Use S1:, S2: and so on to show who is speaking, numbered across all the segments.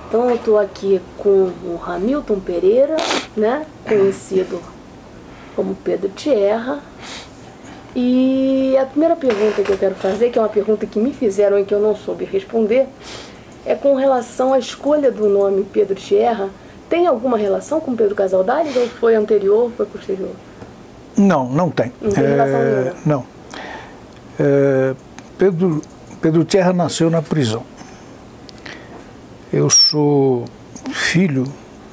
S1: Então eu estou aqui com o Hamilton Pereira, né, conhecido como Pedro Tierra. E a primeira pergunta que eu quero fazer, que é uma pergunta que me fizeram e que eu não soube responder, é com relação à escolha do nome Pedro Tierra. Tem alguma relação com Pedro Casaldáliga ou foi anterior, foi posterior?
S2: Não, não tem.
S1: Não tem relação nenhuma?
S2: Não. Pedro Tierra nasceu na prisão. Eu sou filho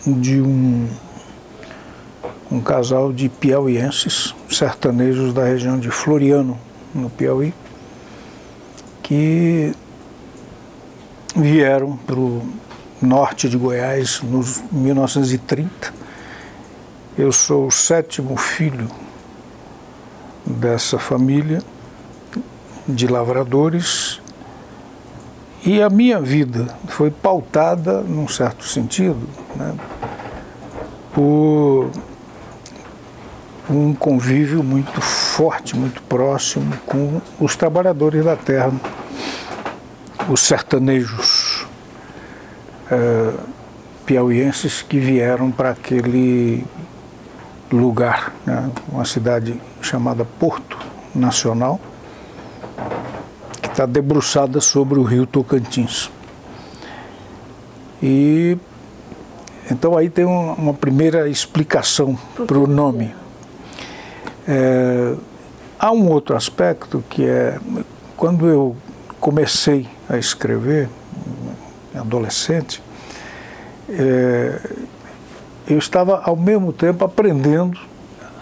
S2: de um casal de piauienses, sertanejos da região de Floriano, no Piauí, que vieram para o norte de Goiás nos 1930. Eu sou o 7º filho dessa família de lavradores. E a minha vida foi pautada, num certo sentido, né, por um convívio muito forte, muito próximo com os trabalhadores da terra, os sertanejos piauienses que vieram para aquele lugar, né, uma cidade chamada Porto Nacional, está debruçada sobre o rio Tocantins. E então aí tem uma primeira explicação para o nome. Há um outro aspecto que é, quando eu comecei a escrever, adolescente, eu estava ao mesmo tempo aprendendo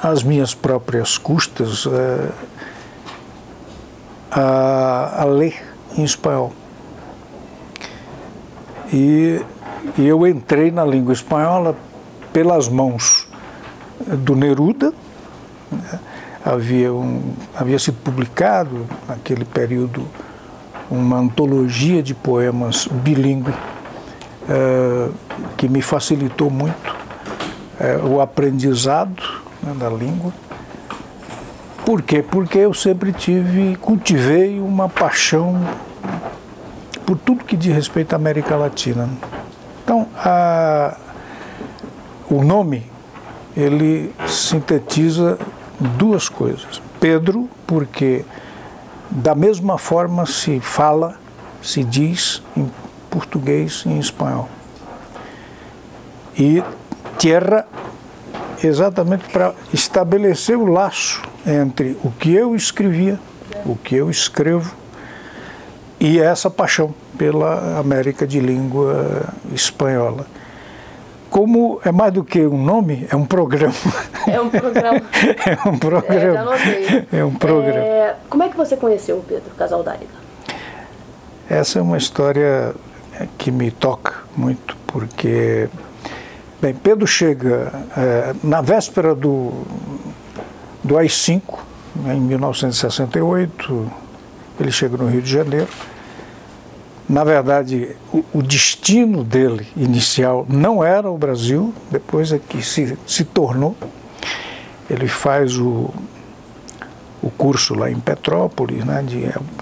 S2: às minhas próprias custas a ler em espanhol. E eu entrei na língua espanhola pelas mãos do Neruda. Havia sido publicado naquele período uma antologia de poemas bilíngue que me facilitou muito o aprendizado, né, da língua. Por quê? Porque eu sempre cultivei uma paixão por tudo que diz respeito à América Latina. Então, o nome, ele sintetiza duas coisas. Pedro, porque da mesma forma se fala, se diz em português e em espanhol. E tierra, exatamente para estabelecer o laço entre o que eu escrevia, o que eu escrevo, e essa paixão pela América de língua espanhola. Como é mais do que um nome, é um programa.
S1: É um programa.
S2: É um programa.
S1: Já notei.
S2: É um programa.
S1: Como é que você conheceu o Pedro Casaldáliga?
S2: Essa é uma história que me toca muito, porque, bem, Pedro chega na véspera do AI-5, em 1968, ele chega no Rio de Janeiro. Na verdade, o destino dele inicial não era o Brasil, depois é que se tornou. Ele faz o curso lá em Petrópolis, né,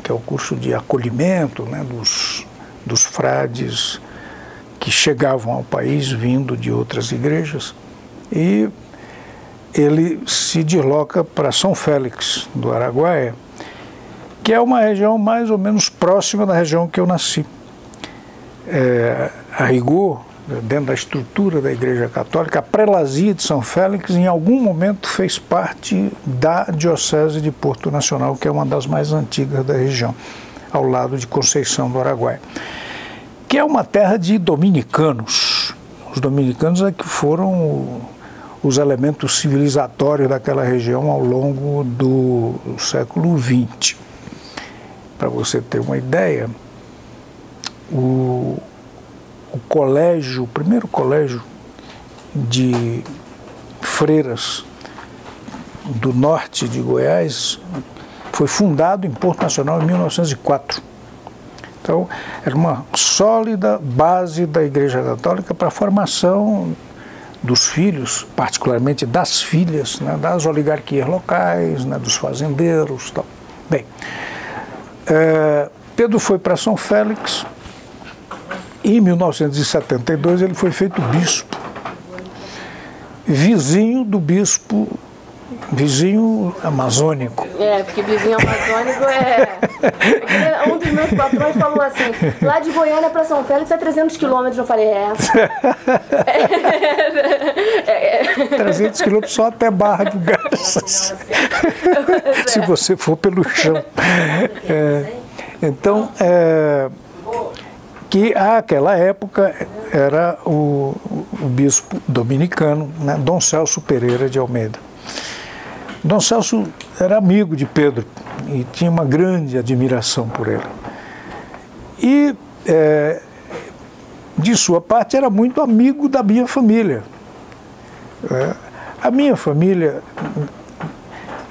S2: que é o curso de acolhimento, né, dos frades que chegavam ao país vindo de outras igrejas. E ele se desloca para São Félix do Araguaia, que é uma região mais ou menos próxima da região que eu nasci. A rigor, dentro da estrutura da Igreja Católica, a prelazia de São Félix em algum momento fez parte da Diocese de Porto Nacional, que é uma das mais antigas da região, ao lado de Conceição do Araguaia, que é uma terra de dominicanos. Os dominicanos é que foram os elementos civilizatórios daquela região ao longo do século XX. Para você ter uma ideia, o primeiro colégio de freiras do norte de Goiás foi fundado em Porto Nacional em 1904. Então, era uma sólida base da Igreja Católica para a formação dos filhos, particularmente das filhas, né, das oligarquias locais, né, dos fazendeiros e tal. Bem, Pedro foi para São Félix em 1972 ele foi feito bispo, vizinho do bispo, vizinho amazônico.
S1: Porque vizinho amazônico um dos meus patrões falou assim, lá de Goiânia para São Félix é 300 quilômetros. Eu falei,
S2: 300 quilômetros só até Barra do Garças. Se você for pelo chão. Então, que àquela época era o bispo dominicano, né, Dom Celso Pereira de Almeida. Dom Celso era amigo de Pedro e tinha uma grande admiração por ele. E, de sua parte, era muito amigo da minha família. A minha família,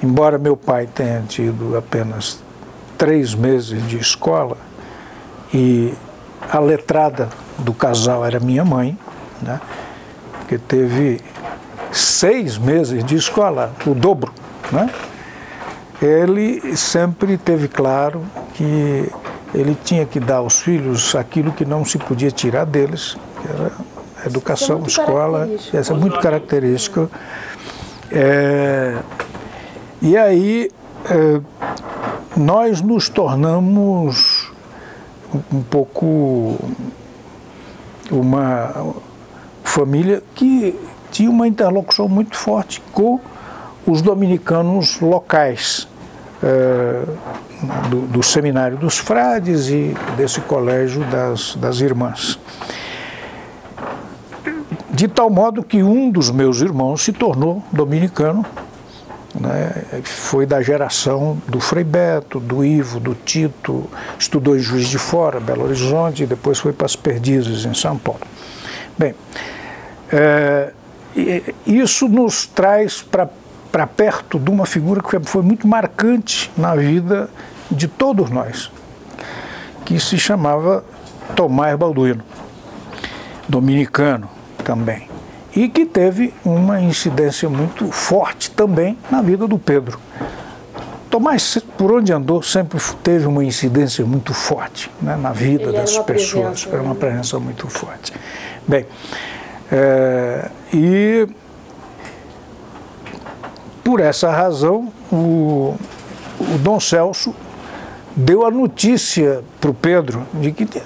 S2: embora meu pai tenha tido apenas 3 meses de escola, e a letrada do casal era minha mãe, né, que teve 6 meses de escola, o dobro, né? Ele sempre teve claro que ele tinha que dar aos filhos aquilo que não se podia tirar deles, que era educação, escola, essa é muito característica. E aí nós nos tornamos um pouco uma família que tinha uma interlocução muito forte com os dominicanos locais, do Seminário dos Frades e desse colégio das irmãs. De tal modo que um dos meus irmãos se tornou dominicano, né? Foi da geração do Frei Beto, do Ivo, do Tito, estudou em Juiz de Fora, Belo Horizonte, e depois foi para as Perdizes, em São Paulo. Bem, isso nos traz para perto de uma figura que foi muito marcante na vida de todos nós, que se chamava Tomás Balduino, dominicano também, e que teve uma incidência muito forte também na vida do Pedro. Tomás, por onde andou, sempre teve uma incidência muito forte, né, na vida das pessoas, era uma presença muito forte. Bem, e por essa razão o Dom Celso deu a notícia para o Pedro de que tem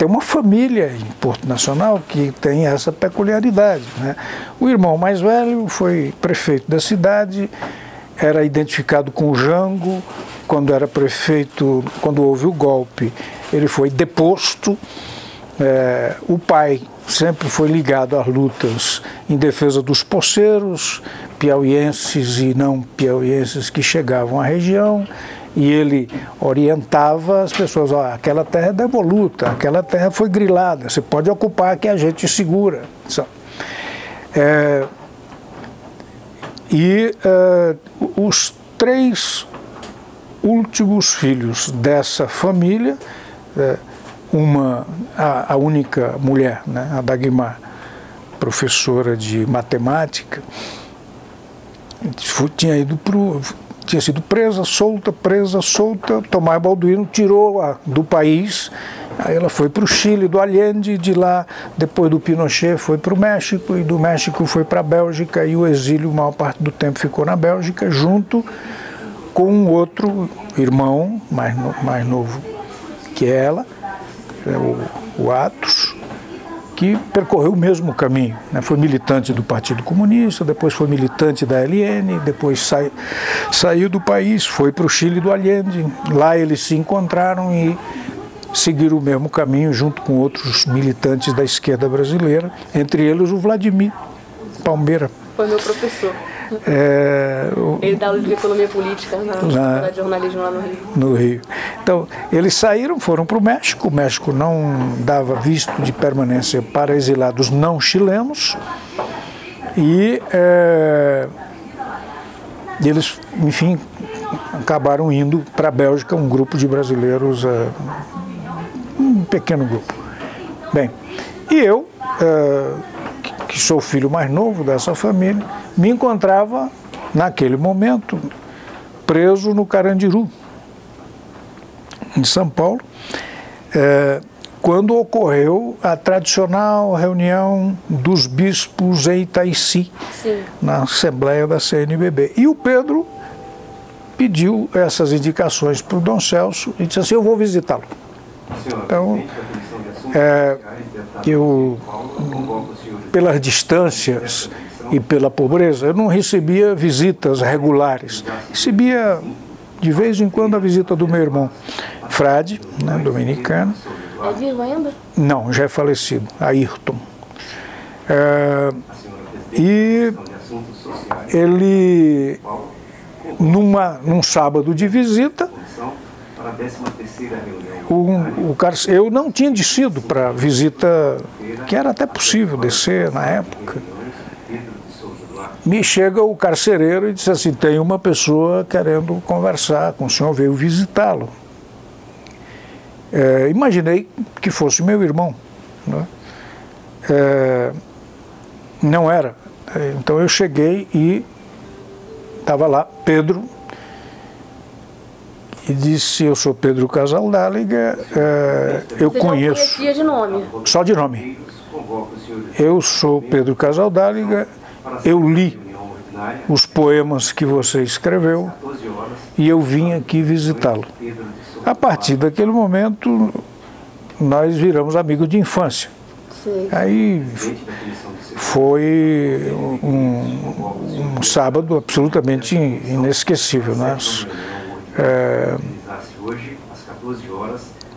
S2: uma família em Porto Nacional que tem essa peculiaridade, né? O irmão mais velho foi prefeito da cidade, era identificado com o Jango, quando era prefeito, quando houve o golpe, ele foi deposto. O pai sempre foi ligado às lutas em defesa dos poceiros, piauienses e não piauienses que chegavam à região, e ele orientava as pessoas, aquela terra é devoluta, aquela terra foi grilada, você pode ocupar que a gente segura. Os 3 últimos filhos dessa família, a única mulher, né, a Dagmar, professora de matemática, tinha sido presa, solta, Tomás Balduino tirou-a do país, aí ela foi para o Chile, do Allende, de lá, depois do Pinochet, foi para o México, e do México foi para a Bélgica, e o exílio, maior parte do tempo, ficou na Bélgica, junto com um outro irmão, mais novo que ela, o Atos, que percorreu o mesmo caminho, né? Foi militante do Partido Comunista, depois foi militante da LN, depois saiu do país, foi para o Chile do Allende, lá eles se encontraram e seguiram o mesmo caminho junto com outros militantes da esquerda brasileira, entre eles o Vladimir Palmeira.
S1: Foi meu professor. Ele dá aula de economia política na Escola de Jornalismo lá no Rio.
S2: No Rio. Então, eles saíram, foram para o México não dava visto de permanência para exilados não chilenos, e eles, enfim, acabaram indo para a Bélgica, um grupo de brasileiros, um pequeno grupo. Bem, e eu, que sou o filho mais novo dessa família, me encontrava, naquele momento, preso no Carandiru, em São Paulo, quando ocorreu a tradicional reunião dos bispos em Itaici,
S1: sim,
S2: na Assembleia da CNBB. E o Pedro pediu essas indicações para o Dom Celso e disse assim, eu vou visitá-lo. Então, eu, pelas distâncias e pela pobreza, eu não recebia visitas regulares. Recebia, de vez em quando, a visita do meu irmão, frade, né, dominicano.
S1: É vivo ainda?
S2: Não, já é falecido, Ayrton. E ele, num sábado de visita, eu não tinha descido para a visita, que era até possível descer na época. Me chega o carcereiro e diz assim, tem uma pessoa querendo conversar com o senhor, veio visitá-lo. Imaginei que fosse meu irmão, né? Não era. Então eu cheguei e estava lá Pedro e disse, eu sou Pedro Casaldáliga, eu conheço...
S1: Você não conhecia de nome?
S2: Só de nome. Eu sou Pedro Casaldáliga, eu li os poemas que você escreveu e eu vim aqui visitá-lo. A partir daquele momento, nós viramos amigos de infância.
S1: Sim.
S2: Aí foi um sábado absolutamente inesquecível. Nós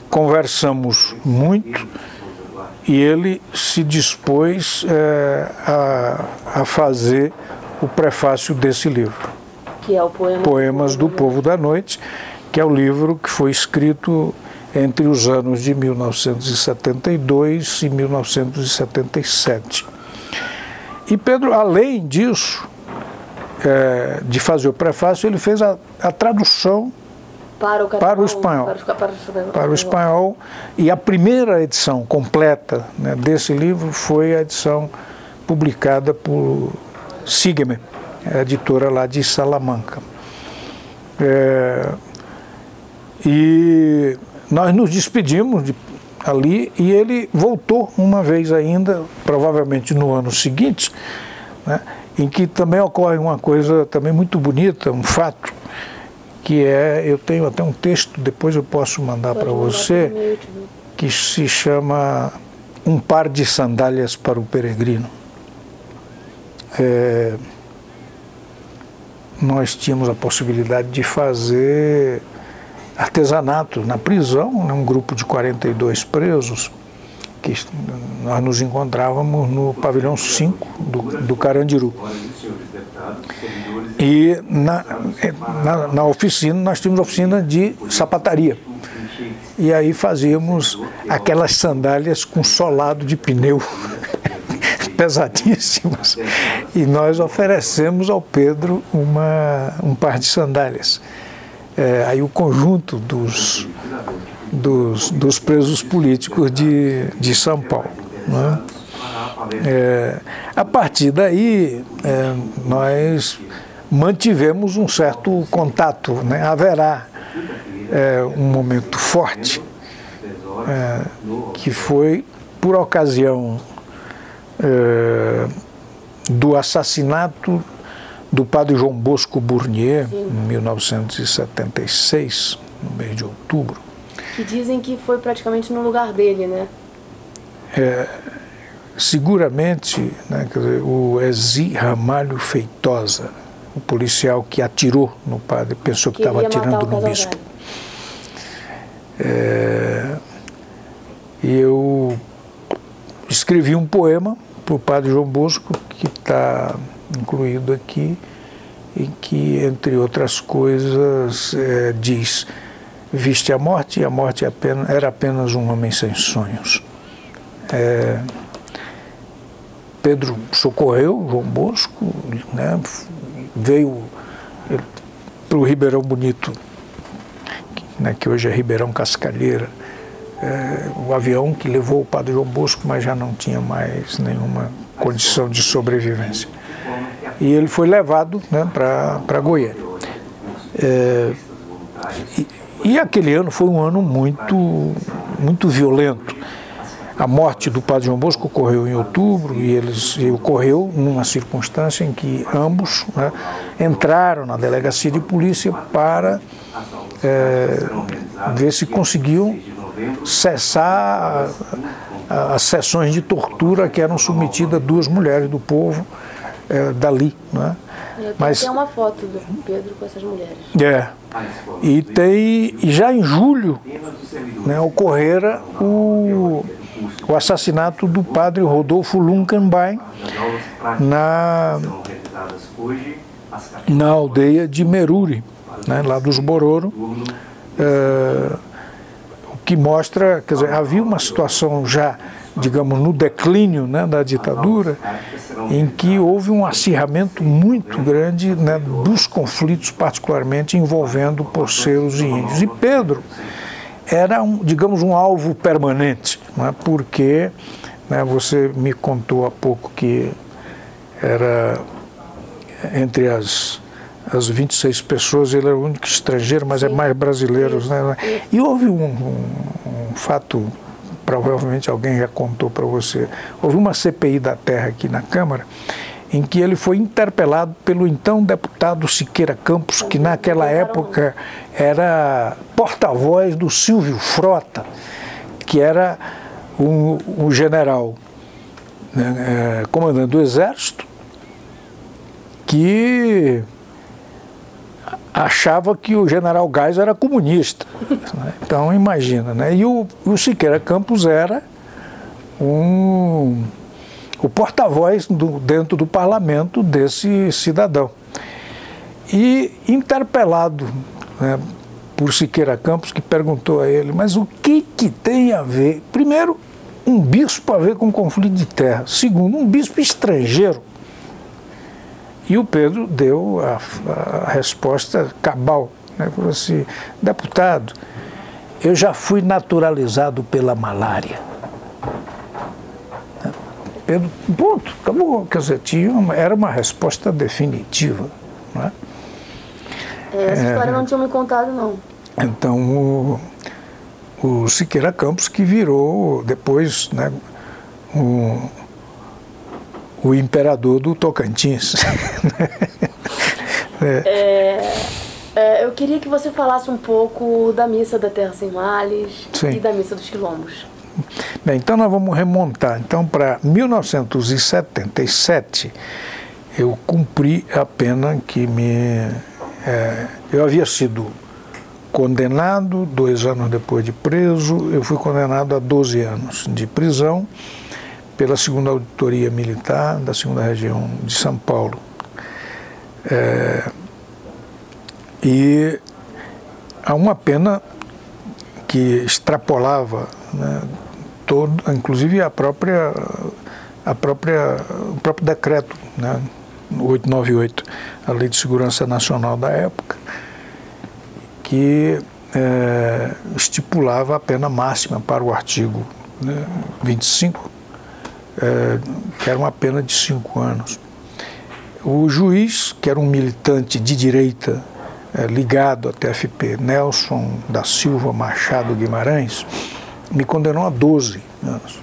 S2: conversamos muito e ele se dispôs a fazer o prefácio desse livro.
S1: Que é o poema
S2: Poemas do Povo da Noite, que é o livro que foi escrito entre os anos de 1972 e 1977. E Pedro, além disso, de fazer o prefácio, ele fez a tradução para o espanhol. Para o espanhol. E a primeira edição completa, né, desse livro foi a edição publicada por Sigme, a editora lá de Salamanca. E nós nos despedimos ali e ele voltou uma vez ainda, provavelmente no ano seguinte, né, em que também ocorre uma coisa também muito bonita, um fato, que eu tenho até um texto, depois eu posso mandar para você, que se chama Um Par de Sandálias para o Peregrino. Nós tínhamos a possibilidade de fazer artesanato na prisão, um grupo de 42 presos, que nós nos encontrávamos no pavilhão 5 do Carandiru. E na oficina, nós tínhamos oficina de sapataria. E aí fazíamos aquelas sandálias com solado de pneu, pesadíssimas. E nós oferecemos ao Pedro um par de sandálias. Aí o conjunto dos presos políticos de São Paulo, né? A partir daí, nós mantivemos um certo contato, né? Haverá um momento forte, que foi por ocasião do assassinato do padre João Bosco Burnier, em 1976, no mês de outubro.
S1: Que dizem que foi praticamente no lugar dele, né?
S2: Seguramente, né, quer dizer, o Ezi Ramalho Feitosa, o policial que atirou no padre, pensou que estava atirando no bispo. E eu escrevi um poema para o padre João Bosco, que está incluído aqui, em que, entre outras coisas, diz: viste a morte, e a morte era apenas um homem sem sonhos. Pedro socorreu João Bosco, né, veio para o Ribeirão Bonito, né, que hoje é Ribeirão Cascalheira, o avião que levou o padre João Bosco, mas já não tinha mais nenhuma condição de sobrevivência. E ele foi levado, né, para Goiânia. E aquele ano foi um ano muito violento. A morte do padre João Bosco ocorreu em outubro e ocorreu numa circunstância em que ambos, né, entraram na delegacia de polícia para ver se conseguiam cessar as sessões de tortura que eram submetidas a duas mulheres do povo dali, né?
S1: Mas tem uma foto do Pedro com essas mulheres.
S2: E já em julho, né, ocorrera o assassinato do padre Rodolfo Lunkenbein na aldeia de Meruri, né, lá dos Bororo, o que mostra, quer dizer, havia uma situação já, digamos, no declínio, né, da ditadura, em que houve um acirramento muito grande, né, dos conflitos, particularmente envolvendo poceiros e índios. E Pedro era, digamos, um alvo permanente, né, porque, né, você me contou há pouco que era entre as 26 pessoas, ele era o único estrangeiro, mas é mais brasileiros, né? E houve um fato, provavelmente alguém já contou para você, houve uma CPI da Terra aqui na Câmara, em que ele foi interpelado pelo então deputado Siqueira Campos, que naquela época era porta-voz do Silvio Frota, que era um general, né, comandante do Exército, que achava que o general Geisel era comunista. Então, imagina, né? E o Siqueira Campos era o porta-voz dentro do parlamento desse cidadão. E interpelado, né, por Siqueira Campos, que perguntou a ele, mas o que tem a ver, primeiro, um bispo a ver com conflito de terra, segundo, um bispo estrangeiro. E o Pedro deu a resposta cabal, né? Falou assim: deputado, eu já fui naturalizado pela malária. Pedro, ponto, acabou. Quer dizer, era uma resposta definitiva. Né?
S1: Essa história não tinha me contado, não.
S2: Então, o Siqueira Campos, que virou depois, né, o imperador do Tocantins.
S1: Eu queria que você falasse um pouco da missa da Terra Sem Males. Sim. E da missa dos Quilombos.
S2: Bem, então nós vamos remontar então para 1977. Eu cumpri a pena que eu havia sido condenado, 2 anos depois de preso, eu fui condenado a 12 anos de prisão pela 2ª Auditoria Militar da 2ª Região de São Paulo. E há uma pena que extrapolava, né, inclusive o próprio decreto, né, 898, a Lei de Segurança Nacional da época, que estipulava a pena máxima para o artigo, né, 25, que era uma pena de 5 anos. O juiz, que era um militante de direita ligado à TFP, Nelson da Silva Machado Guimarães, me condenou a 12 anos.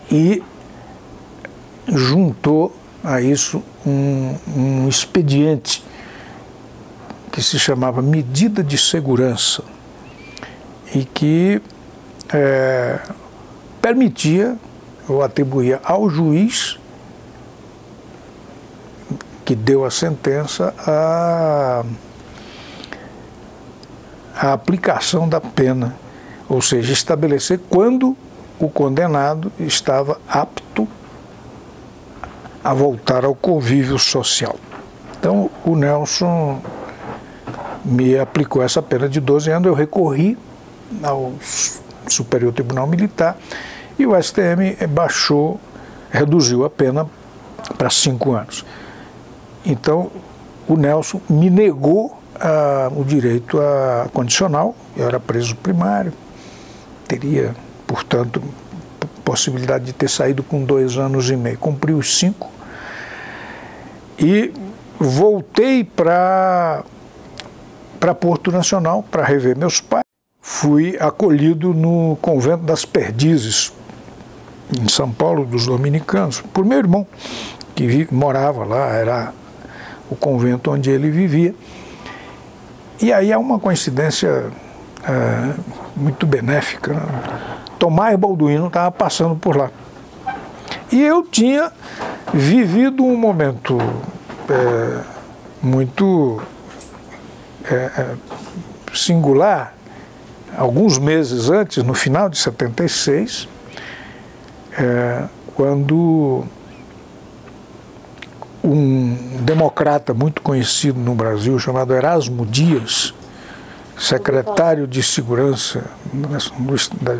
S2: E juntou a isso um expediente que se chamava medida de segurança e que permitia ou atribuía ao juiz que deu a sentença a aplicação da pena, ou seja, estabelecer quando o condenado estava apto a voltar ao convívio social. Então, o Nelson me aplicou essa pena de 12 anos, eu recorri ao Superior Tribunal Militar e o STM reduziu a pena para 5 anos. Então, o Nelson me negou o direito a condicional, eu era preso primário, teria, portanto, possibilidade de ter saído com 2 anos e meio. Cumpri os 5 e voltei para Porto Nacional para rever meus pais. fui acolhido no convento das Perdizes, em São Paulo, dos dominicanos, por meu irmão, que morava lá, era o convento onde ele vivia. E aí é uma coincidência muito benéfica, né? Tomás Balduino estava passando por lá. E eu tinha vivido um momento muito singular, alguns meses antes, no final de 76, quando um democrata muito conhecido no Brasil, chamado Erasmo Dias, secretário de Segurança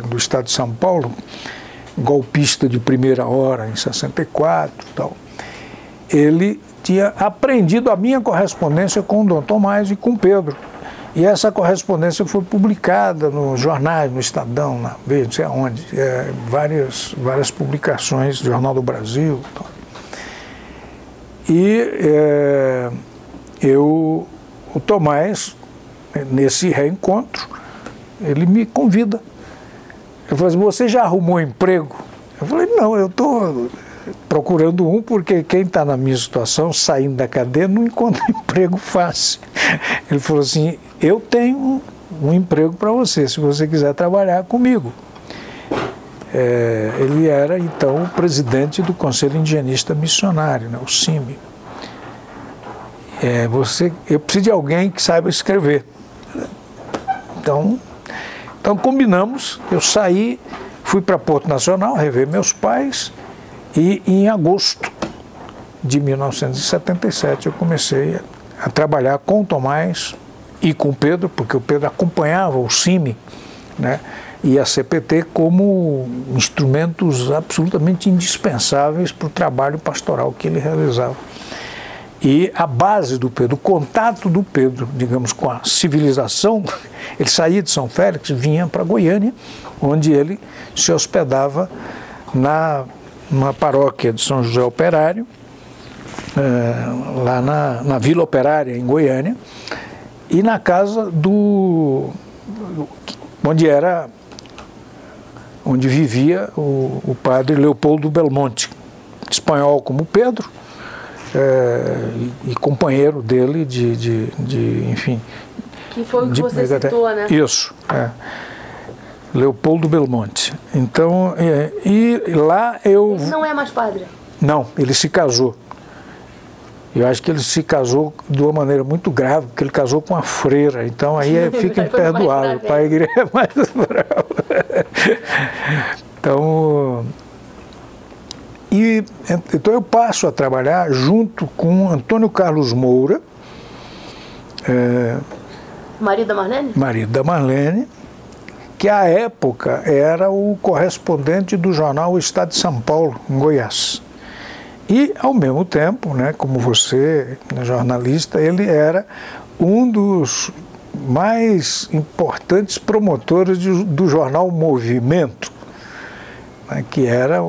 S2: do Estado de São Paulo, golpista de primeira hora em 64 e tal, ele tinha aprendido a minha correspondência com o Dom Tomás e com o Pedro. E essa correspondência foi publicada nos jornais, no Estadão, na Veja, não sei aonde, várias publicações, Jornal do Brasil e tal. E o Tomás, nesse reencontro, ele me convida. Ele falou assim: você já arrumou emprego? Eu falei: não, eu estou procurando um, porque quem está na minha situação, saindo da cadeia, não encontra emprego fácil. Ele falou assim: eu tenho um emprego para você, se você quiser trabalhar comigo. Ele era, então, o presidente do Conselho Indigenista Missionário, né, o CIMI. Eu preciso de alguém que saiba escrever. Então combinamos, eu saí, fui para Porto Nacional, rever meus pais, e em agosto de 1977 eu comecei a trabalhar com o Tomás e com o Pedro, porque o Pedro acompanhava o CIMI, né, e a CPT como instrumentos absolutamente indispensáveis para o trabalho pastoral que ele realizava. E a base do Pedro, o contato do Pedro, digamos, com a civilização, ele saía de São Félix, vinha para Goiânia, onde ele se hospedava na paróquia de São José Operário, lá na Vila Operária, em Goiânia, e na casa onde vivia o padre Leopoldo Belmonte, espanhol como Pedro, e companheiro dele enfim...
S1: Que foi o que você citou, né?
S2: Isso, Leopoldo Belmonte. Então, e lá eu...
S1: Ele não é mais padre?
S2: Não, ele se casou. Eu acho que ele se casou de uma maneira muito grave, porque ele casou com uma freira, então aí fica imperdoável, para a igreja é mais bravo. Então eu passo a trabalhar junto com Antônio Carlos Moura,
S1: marido da Marlene?
S2: Marido da Marlene, que à época era o correspondente do jornal O Estado de São Paulo, em Goiás. E, ao mesmo tempo, né, como você, jornalista, ele era um dos mais importantes promotores do jornal Movimento, né, que era,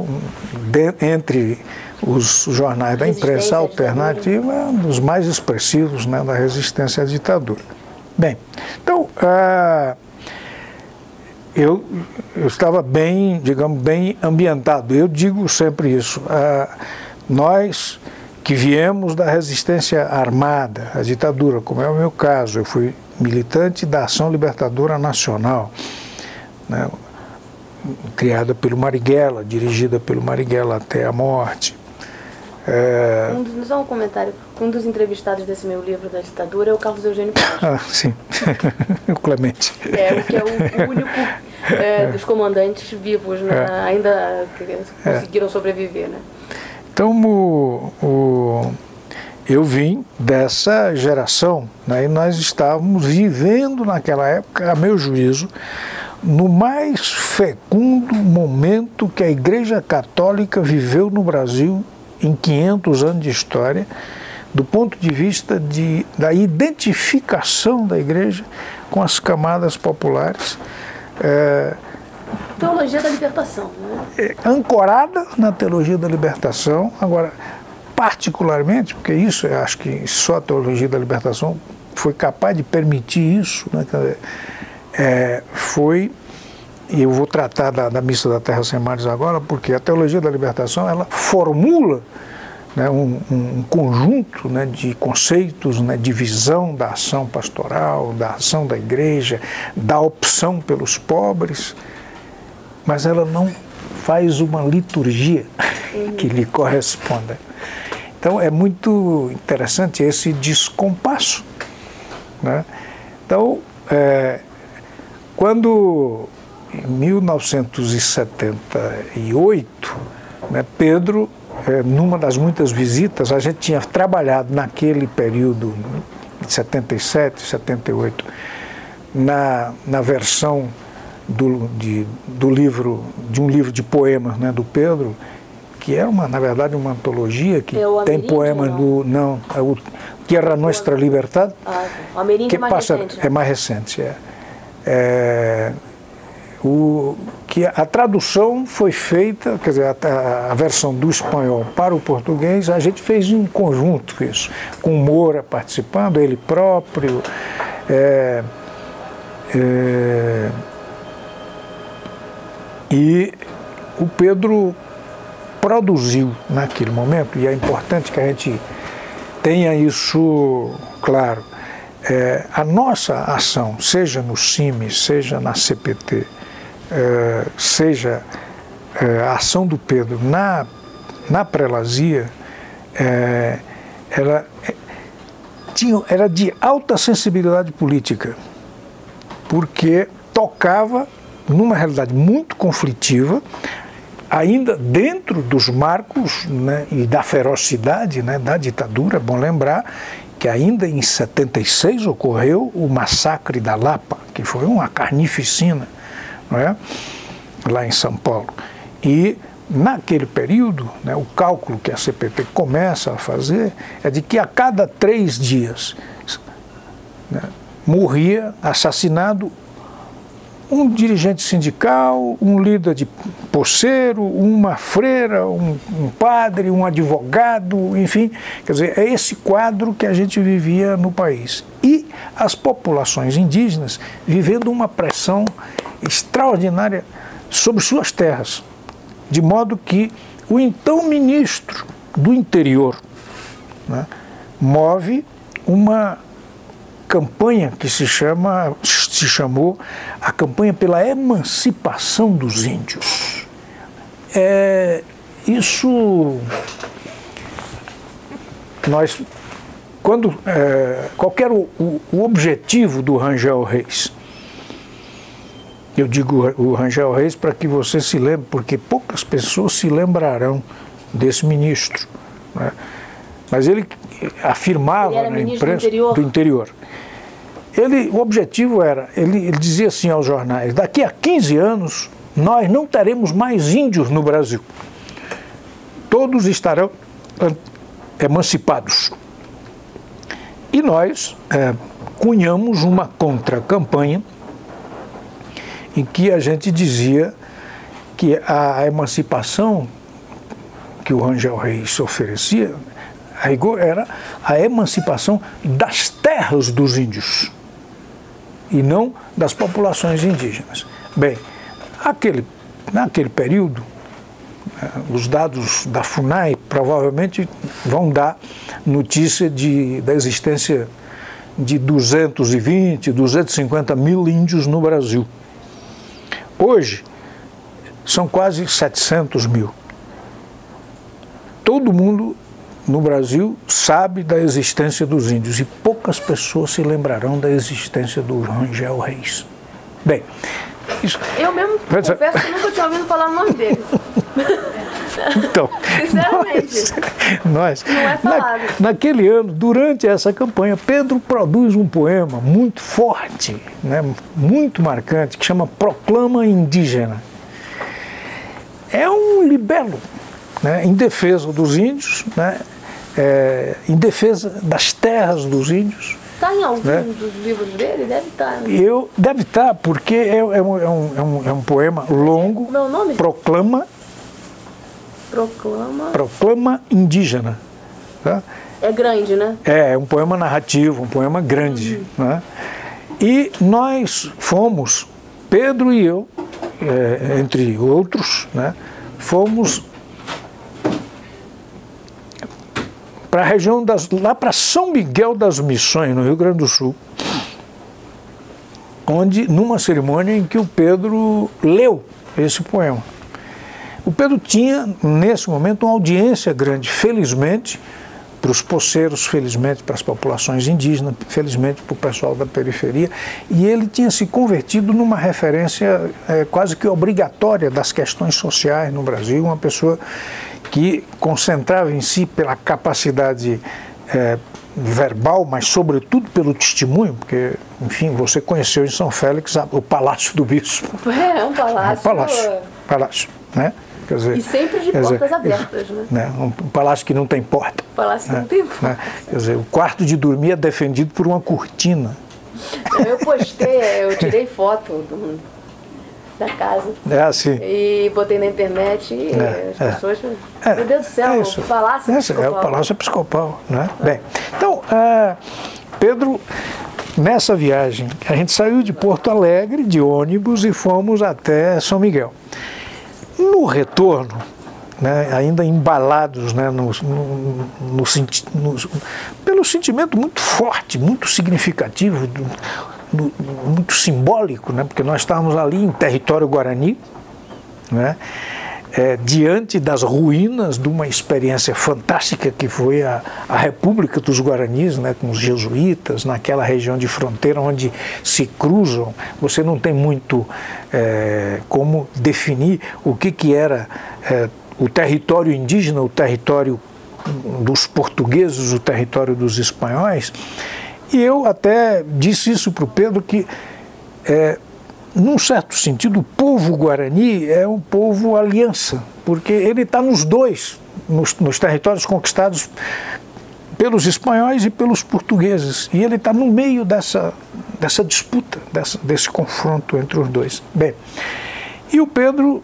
S2: entre os jornais da imprensa alternativa, um dos mais expressivos, né, da resistência à ditadura. Bem, então, eu estava bem, digamos, bem ambientado. Eu digo sempre isso. Nós que viemos da resistência armada, a ditadura, como é o meu caso, eu fui militante da Ação Libertadora Nacional, né, criada pelo Marighella, dirigida pelo Marighella até a morte.
S1: Só um comentário. Um dos entrevistados desse meu livro da ditadura é o Carlos Eugênio Paz.
S2: Sim, o Clemente.
S1: Que é o único dos comandantes vivos, né? Ainda que conseguiram sobreviver, né?
S2: Então, eu vim dessa geração, né, e nós estávamos vivendo naquela época, a meu juízo, no mais fecundo momento que a Igreja Católica viveu no Brasil em 500 anos de história, do ponto de vista da identificação da Igreja com as camadas populares.
S1: Teologia da libertação, né?
S2: Ancorada na teologia da libertação, agora, particularmente, porque isso, eu acho que só a teologia da libertação foi capaz de permitir isso, né? foi, e eu vou tratar da Missa da Terra Sem Mares agora, porque a Teologia da Libertação, ela formula, né, um conjunto, né, de conceitos, né, de visão da ação pastoral, da ação da igreja, da opção pelos pobres, mas ela não faz uma liturgia que lhe corresponda. Então é muito interessante esse descompasso, né? Então, quando em 1978, né, Pedro, numa das muitas visitas, a gente tinha trabalhado naquele período, de 77, 78, na versão do livro, de um livro de poemas, né, do Pedro, que é na verdade uma antologia que tem poemas do... Não, é o Tierra Nuestra Libertad,
S1: o Ameríndio é mais recente.
S2: É mais recente, que a tradução foi feita, quer dizer, a versão do espanhol para o português, a gente fez em conjunto isso, com Moura participando, ele próprio, e o Pedro produziu naquele momento, e é importante que a gente tenha isso claro, a nossa ação, seja no CIMI, seja na CPT, seja a ação do Pedro na prelazia, ela era de alta sensibilidade política, porque tocava numa realidade muito conflitiva, ainda dentro dos marcos, né, e da ferocidade, né, da ditadura. Bom lembrar que ainda em 76 ocorreu o massacre da Lapa, que foi uma carnificina, não é? Lá em São Paulo. E naquele período, né, o cálculo que a CPT começa a fazer é de que a cada 3 dias, né, morria assassinado um dirigente sindical, um líder de poceiro, uma freira, um padre, um advogado, enfim. Quer dizer, é esse quadro que a gente vivia no país. E as populações indígenas vivendo uma pressão extraordinária sobre suas terras, de modo que o então ministro do interior, né, move uma campanha que se chamou a campanha pela emancipação dos índios. Isso, nós, quando, qual era o objetivo do Rangel Reis? Eu digo o Rangel Reis para que você se lembre, porque poucas pessoas se lembrarão desse ministro, né? Mas ele afirmava na imprensa do interior. O objetivo era, ele dizia assim aos jornais: daqui a 15 anos nós não teremos mais índios no Brasil. Todos estarão emancipados. E nós cunhamos uma contra-campanha em que a gente dizia que a emancipação que o Rangel Reis oferecia, a rigor, era a emancipação das terras dos índios e não das populações indígenas. Bem, naquele período, os dados da FUNAI provavelmente vão dar notícia da existência de 220, 250 mil índios no Brasil. Hoje, são quase 700 mil. Todo mundo no Brasil sabe da existência dos índios e poucas pessoas se lembrarão da existência do Rangel Reis. Bem, isso...
S1: Eu mesmo confesso que nunca tinha ouvido falar o nome dele.
S2: Então,
S1: sinceramente,
S2: nós
S1: não é falado.
S2: Naquele ano, durante essa campanha, Pedro produz um poema muito forte, né, muito marcante, que chama Proclama Indígena. É um libelo, né, em defesa dos índios, né, em defesa das terras dos índios.
S1: Está em algum dos livros dele? Deve estar. Né?
S2: Deve estar, porque é um poema longo.
S1: Como é o nome?
S2: Proclama Indígena. Tá?
S1: É grande, né?
S2: É um poema narrativo, um poema grande. Né? E nós fomos Pedro e eu, entre outros, né, fomos para a região lá para São Miguel das Missões, no Rio Grande do Sul, onde, numa cerimônia em que o Pedro leu esse poema. O Pedro tinha, nesse momento, uma audiência grande, felizmente, para os poceiros, felizmente para as populações indígenas, felizmente para o pessoal da periferia, e ele tinha se convertido numa referência quase que obrigatória das questões sociais no Brasil, uma pessoa que concentrava em si pela capacidade verbal, mas sobretudo pelo testemunho, porque, enfim, você conheceu em São Félix o Palácio do Bispo.
S1: É um palácio.
S2: Palácio, né? Quer dizer,
S1: e sempre de portas abertas, né?
S2: Um palácio que não tem porta.
S1: Palácio que não tem porta.
S2: Né? Quer dizer, o quarto de dormir é defendido por uma cortina.
S1: Eu postei, eu tirei foto da casa.
S2: É assim.
S1: E botei na internet e as pessoas... Meu Deus do céu, o Palácio Episcopal.
S2: É o Palácio Episcopal, né? Bem, então, Pedro, nessa viagem, a gente saiu de Porto Alegre, de ônibus, e fomos até São Miguel. No retorno, né, ainda embalados, né, pelo sentimento muito forte, muito significativo, muito simbólico, né, porque nós estávamos ali em território guarani, né, diante das ruínas de uma experiência fantástica que foi a República dos Guaranis, né, com os jesuítas, naquela região de fronteira onde se cruzam. Você não tem muito como definir o que era o território indígena, o território dos portugueses, o território dos espanhóis. E eu até disse isso para o Pedro, que num certo sentido, o povo guarani é um povo aliança, porque ele está nos dois, nos territórios conquistados pelos espanhóis e pelos portugueses, e ele está no meio dessa disputa, desse confronto entre os dois. Bem, e o Pedro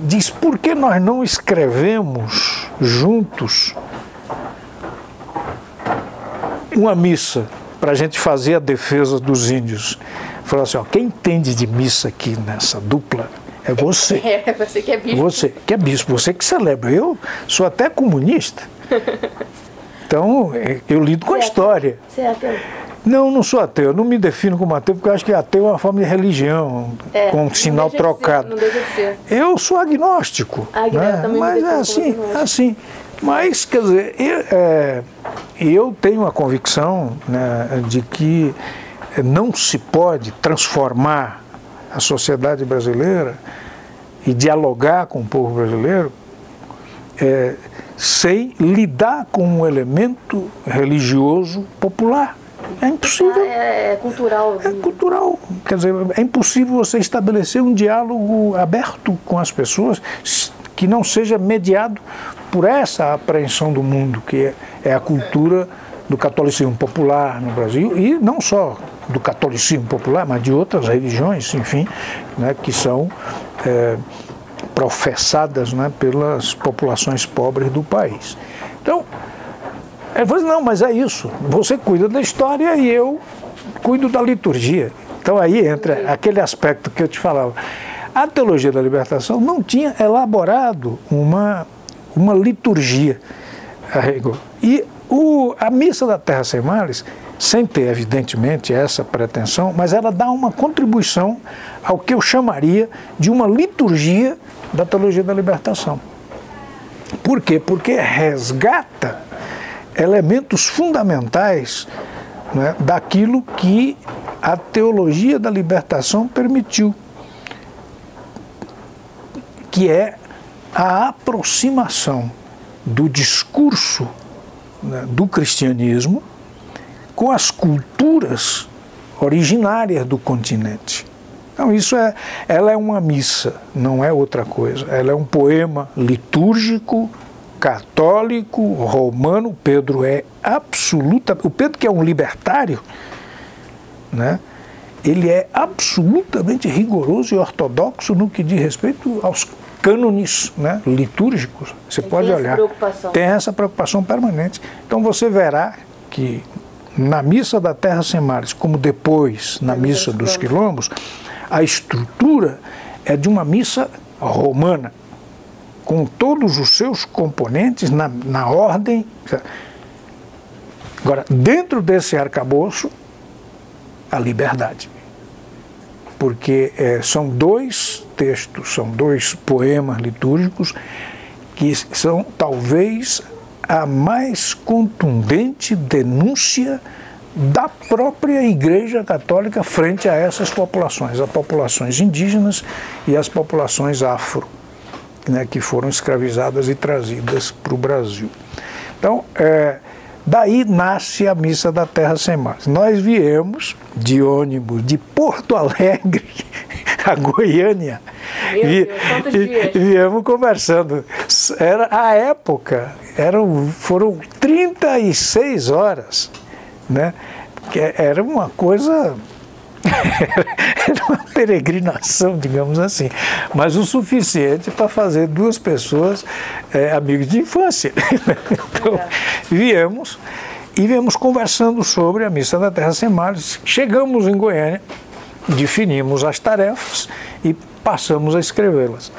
S2: diz, por que nós não escrevemos juntos uma missa para a gente fazer a defesa dos índios? Falou assim, ó, quem entende de missa aqui nessa dupla é você.
S1: Você que é bispo.
S2: Você que é bispo, você que celebra. Eu sou até comunista. Então, eu lido com a história.
S1: Você é ateu?
S2: Não, não sou ateu. Eu não me defino como ateu, porque eu acho que ateu é uma forma de religião, com um sinal trocado.
S1: Não deixa de ser.
S2: Eu sou agnóstico. Né? Mas é assim. Mas, quer dizer, eu tenho a convicção, né, de que não se pode transformar a sociedade brasileira e dialogar com o povo brasileiro sem lidar com um elemento religioso popular. É impossível.
S1: É cultural.
S2: É cultural. Quer dizer, é impossível você estabelecer um diálogo aberto com as pessoas que não seja mediado por essa apreensão do mundo, que é a cultura do catolicismo popular no Brasil, e não só do catolicismo popular, mas de outras religiões, enfim, né, que são professadas, né, pelas populações pobres do país. Então, ele falou, não, mas é isso, você cuida da história e eu cuido da liturgia. Então aí entra aquele aspecto que eu te falava. A Teologia da Libertação não tinha elaborado uma liturgia a rigor. E a Missa da Terra Sem Males, sem ter evidentemente essa pretensão, mas ela dá uma contribuição ao que eu chamaria de uma liturgia da Teologia da Libertação. Por quê? Porque resgata elementos fundamentais, né, daquilo que a Teologia da Libertação permitiu, que é a aproximação do discurso, né, do cristianismo com as culturas originárias do continente. Então ela é uma missa, não é outra coisa. Ela é um poema litúrgico, católico, romano. Pedro o Pedro, que é um libertário, né, ele é absolutamente rigoroso e ortodoxo no que diz respeito aos cânones, né, litúrgicos. Você pode olhar. Tem essa preocupação permanente. Então você verá que na missa da Terra Sem Males, como depois na missa dos Quilombos, a estrutura é de uma missa romana, com todos os seus componentes na ordem. Agora, dentro desse arcabouço, a liberdade. Porque são dois textos, são dois poemas litúrgicos que são talvez a mais contundente denúncia da própria Igreja Católica frente a essas populações, as populações indígenas e as populações afro, né, que foram escravizadas e trazidas para o Brasil. Então, daí nasce a Missa da Terra Sem Males. Nós viemos de ônibus de Porto Alegre a Goiânia. Viemos conversando. Era a época, foram 36 horas, né? Que era uma coisa, era uma peregrinação, digamos assim, mas o suficiente para fazer duas pessoas amigos de infância. Então, viemos conversando sobre a Missa da Terra Sem Males. Chegamos em Goiânia, definimos as tarefas e passamos a escrevê-las.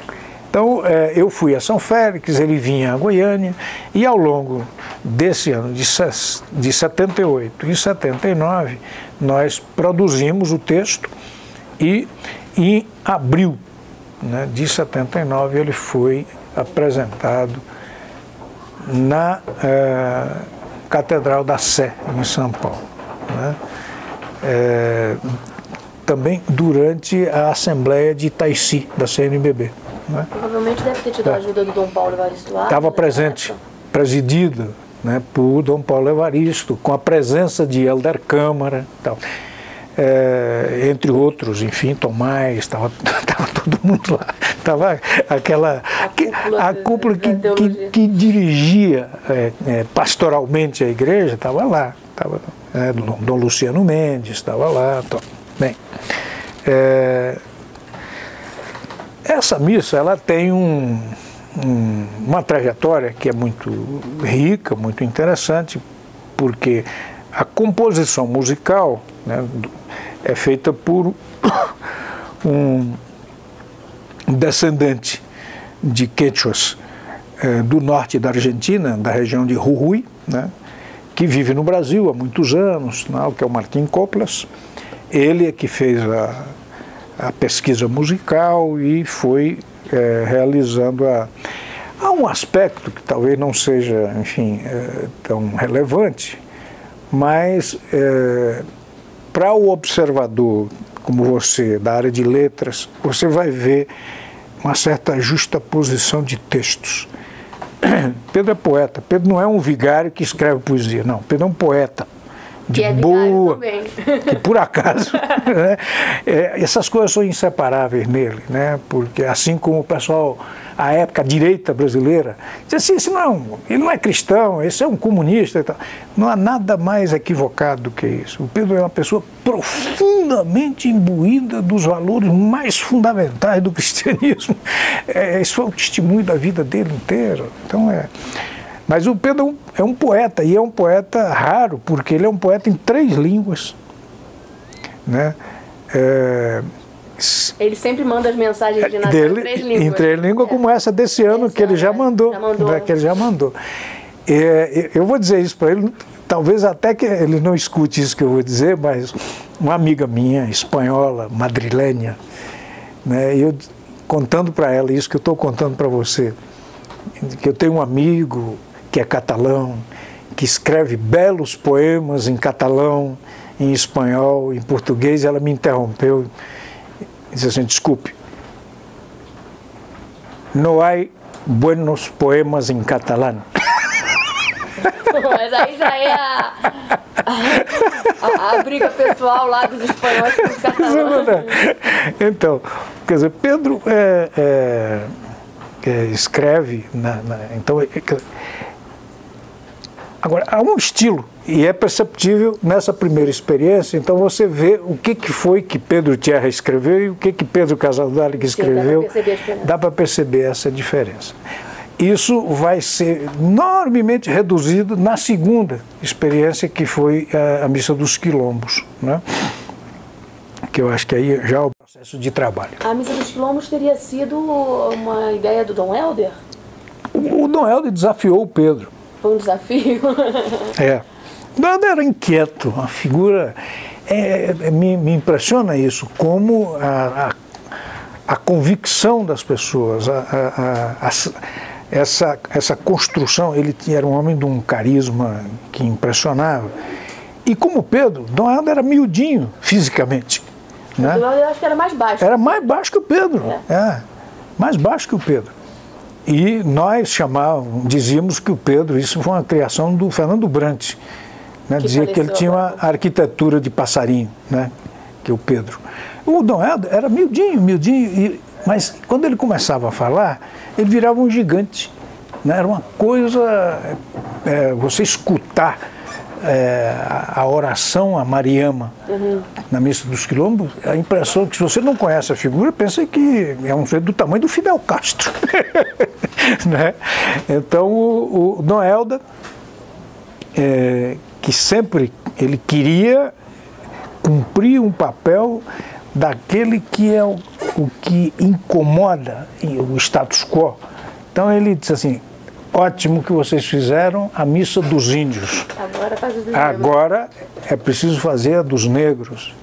S2: Então, eu fui a São Félix, ele vinha a Goiânia, e ao longo desse ano de 78 e 79, nós produzimos o texto e em abril, né, de 79 ele foi apresentado na Catedral da Sé, em São Paulo, né? Também durante a Assembleia de Itaici, da CNBB. Né?
S1: Provavelmente deve ter tido a ajuda do Dom Paulo Evaristo.
S2: Estava presente, presidida, né, por Dom Paulo Evaristo, com a presença de Helder Câmara, tal. Entre outros, enfim, Tomás, estava todo mundo lá. Estava a cúpula que dirigia pastoralmente a igreja, estava lá. Tava, Dom Luciano Mendes estava lá. Tal. Bem, essa missa ela tem uma trajetória que é muito rica, muito interessante, porque a composição musical, né, é feita por um descendente de quechuas do norte da Argentina, da região de Jujuy, né, que vive no Brasil há muitos anos, né, que é o Martín Coplas. Ele é que fez a pesquisa musical e foi realizando há um aspecto que talvez não seja, enfim, tão relevante, mas para o observador como você, da área de letras, você vai ver uma certa justaposição de textos. Pedro é poeta. Pedro não é um vigário que escreve poesia, não. Pedro é um poeta de boa, que por acaso, né, essas coisas são inseparáveis nele, né, porque assim como o pessoal, à época, a direita brasileira, dizia assim, ele não é cristão, esse é um comunista e tal. Não há nada mais equivocado do que isso. O Pedro é uma pessoa profundamente imbuída dos valores mais fundamentais do cristianismo. Isso foi o testemunho da vida dele inteira. Então Mas o Pedro é um poeta, e é um poeta raro, porque ele é um poeta em 3 línguas. Né?
S1: Ele sempre manda as mensagens de Natal em 3 línguas.
S2: Em 3 línguas, como essa desse ano, que ele já mandou. Né? Que ele já mandou. Eu vou dizer isso para ele, talvez até que ele não escute isso que eu vou dizer, mas uma amiga minha, espanhola, madrilenha, né? Eu contando para ela isso que eu estou contando para você, que eu tenho um amigo que é catalão, que escreve belos poemas em catalão, em espanhol, em português. Ela me interrompeu e disse assim, desculpe, não há buenos poemas em catalão.
S1: Mas aí já é a briga pessoal lá dos espanhóis com os catalães.
S2: Então, quer dizer, Pedro escreve, então, agora, há um estilo, e é perceptível nessa primeira experiência, então você vê o que foi que Pedro Tierra escreveu e o que Pedro Casaldáliga escreveu. Sim, dá para perceber essa diferença. isso vai ser enormemente reduzido na segunda experiência, que foi a Missa dos Quilombos, né? Que eu acho que aí já é o processo de trabalho.
S1: A Missa dos Quilombos teria sido uma ideia do Dom Helder?
S2: O Dom Helder desafiou o Pedro.
S1: Foi um desafio?
S2: O Dom Helder era inquieto, uma figura... me impressiona isso, como a convicção das pessoas, essa construção. Ele era um homem de um carisma que impressionava. E como Pedro, Dom Helder era miudinho fisicamente. Né?
S1: Eu acho que era mais baixo.
S2: Era mais baixo que o Pedro. Mais baixo que o Pedro. E nós dizíamos que o Pedro, isso foi uma criação do Fernando Brant, né? Dizia que ele tinha uma arquitetura de passarinho, né? Que o Pedro. O Dom Helder era miudinho, mas quando ele começava a falar, ele virava um gigante. Né? Era uma coisa, você escutar a oração a Mariama na Missa dos Quilombos, a impressão que, se você não conhece a figura, pensa que é um sujeito do tamanho do Fidel Castro. Né? Então o Dom Helder, que sempre ele queria cumprir um papel daquele que é o que incomoda o status quo. Então ele disse assim: ótimo que vocês fizeram a missa dos índios.
S1: Agora faz os
S2: Agora é preciso fazer a dos negros.